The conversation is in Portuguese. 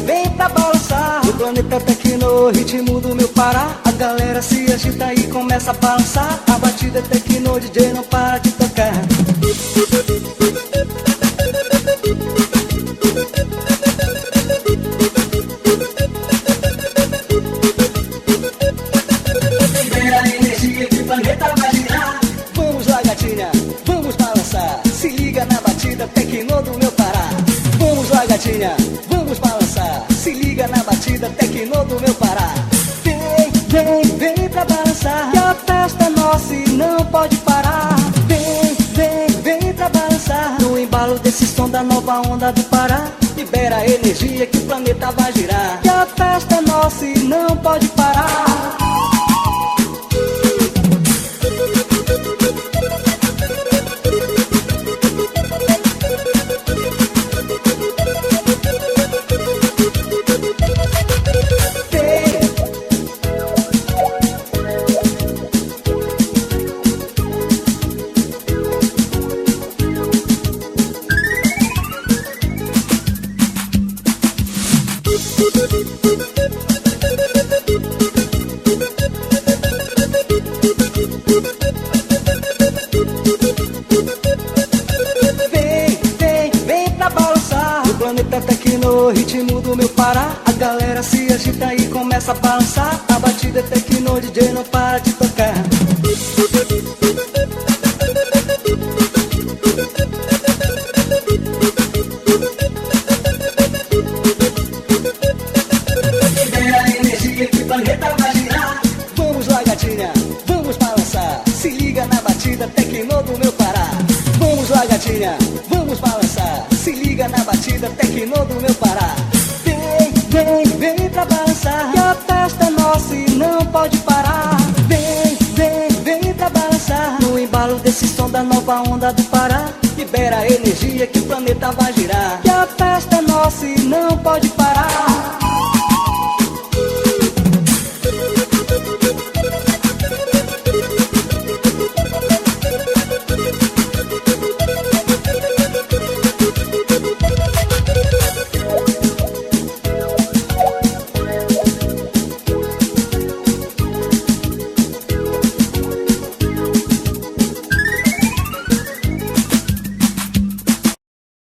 Vem pra balançar o planeta Tecno, ritmo do meu Pará. A galera se agita e começa a balançar. A batida é Tecno, DJ não para de tocar. Libera a energia que o planeta vai girar. Vamos lá, gatinha, vamos balançar. Se liga na batida Tecno do meu Pará. Vamos lá, gatinha, vamos balançar. Se liga na batida Tecno do meu Pará. Vem pra balançar, que a festa é nossa e não pode parar. Vem pra balançar, no embalo desse som da nova onda do Pará. Libera a energia que o planeta vai girar. Que a festa é nossa e não pode parar. Vem pra balançar o planeta Tecno, ritmo do meu Pará. A galera se agita e começa a balançar. A batida é Tecno, DJ não para de tocar. Libera a energia que o planeta vai girar. Vamos lá, gatinha, vamos balançar. Se liga na batida Tecno do meu Pará. Vamos lá, gatinha, vamos balançar. Se liga na batida Tecno do meu Pará. Vem pra balançar, que a festa é nossa e não pode parar. Vem pra balançar, no embalo desse som da nova onda do Pará. Libera a energia que o planeta vai girar. Que a festa é nossa e não pode